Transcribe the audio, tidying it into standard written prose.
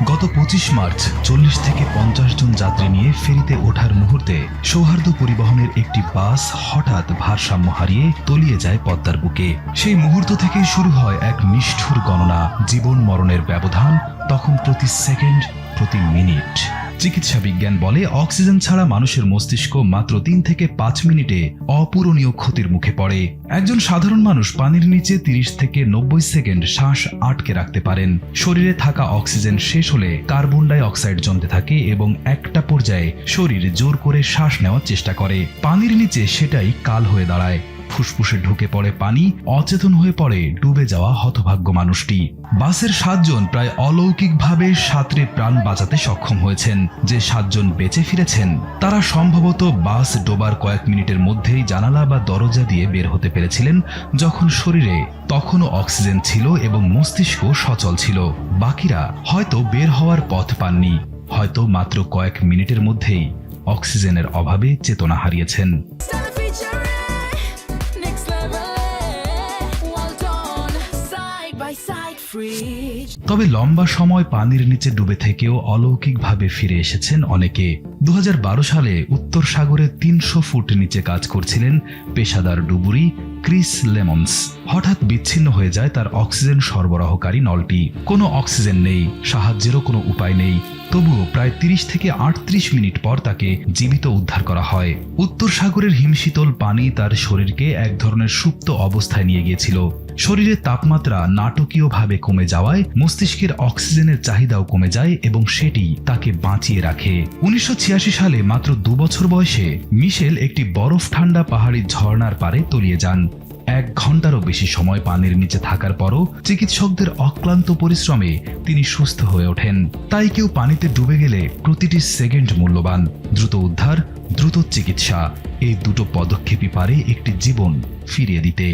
গত 25 মার্চ 40 থেকে 50 জন যাত্রী নিয়ে ফেরিতে ওঠার মুহূর্তে সৌহার্দ্য পরিবহনের একটি বাস হঠাৎ ভারসাম্য হারিয়ে তলিয়ে যায় পদ্মার বুকে। সেই মুহূর্ত থেকেই শুরু হয় এক নিষ্ঠুর গণনা। জীবন মরণের ব্যবধান তখন প্রতি সেকেন্ড, প্রতি মিনিট। চিকিৎসা বিজ্ঞান বলে অক্সিজেন ছাড়া মানুষের মস্তিষ্ক মাত্র 3 থেকে 5 মিনিটে অপূরণীয় ক্ষতির মুখে পড়ে। একজন সাধারণ মানুষ পানির নিচে 30 থেকে 90 সেকেন্ড শ্বাস আটকে রাখতে পারেন। শরীরে থাকা অক্সিজেন শেষ হলে কার্বন ডাই অক্সাইড জমতে থাকে এবং একটা পর্যায়ে শরীর জোর করে শ্বাস নেওয়ার চেষ্টা করে। পানির নিচে সেটাই কাল হয়ে দাঁড়ায়। ফুসফুসে ঢুকে পড়ে পানি, অচেতন হয়ে পড়ে ডুবে যাওয়া হতভাগ্য মানুষটি। বাসের 7 জন প্রায় অলৌকিকভাবে সাঁতরে প্রাণ বাঁচাতে সক্ষম হয়েছেন। যে 7 জন বেঁচে ফিরেছেন তারা সম্ভবত বাস ডোবার কয়েক মিনিটের মধ্যেই জানালা বা দরজা দিয়ে বের হতে পেরেছিলেন, যখন শরীরে তখনও অক্সিজেন ছিল এবং মস্তিষ্ক সচল ছিল। বাকিরা হয়তো বের হওয়ার পথ পাননি, হয়তো মাত্র কয়েক মিনিটের মধ্যেই অক্সিজেনের অভাবে চেতনা হারিয়েছেন। তবে লম্বা সময় পানির নিচে ডুবে থেকেও অলৌকিকভাবে ফিরে এসেছেন অনেকে। 2012 সালে উত্তর সাগরে 300 ফুট নিচে কাজ করছিলেন পেশাদার ডুবুরি ক্রিস লেমন্স। হঠাৎ বিচ্ছিন্ন হয়ে যায় তার অক্সিজেন সরবরাহকারী নলটি। কোনো অক্সিজেন নেই, সাহায্যেরও কোনো উপায় নেই। তবুও প্রায় 30 থেকে 38 মিনিট পর তাকে জীবিত উদ্ধার করা হয়। উত্তর সাগরের হিমশীতল পানি তার শরীরকে এক ধরনের সুপ্ত অবস্থায় নিয়ে গিয়েছিল। শরীরের তাপমাত্রা নাটকীয়ভাবে কমে যাওয়ায় মস্তিষ্কের অক্সিজেনের চাহিদাও কমে যায় এবং সেটি তাকে বাঁচিয়ে রাখে। 1986 সালে মাত্র 2 বছর বয়সে মিশেল একটি বরফ ঠান্ডা পাহাড়ি ঝর্ণার পাড়ে তলিয়ে যান। 1 ঘন্টারও বেশি সময় পানির নিচে থাকার পরও চিকিৎসকদের অক্লান্ত পরিশ্রমে তিনি সুস্থ হয়ে ওঠেন। তাই কেউ পানিতে ডুবে গেলে প্রতিটি সেকেন্ড মূল্যবান। দ্রুত উদ্ধার, দ্রুত চিকিৎসা, এই দুটো পদক্ষেপই পারে একটি জীবন ফিরিয়ে দিতে।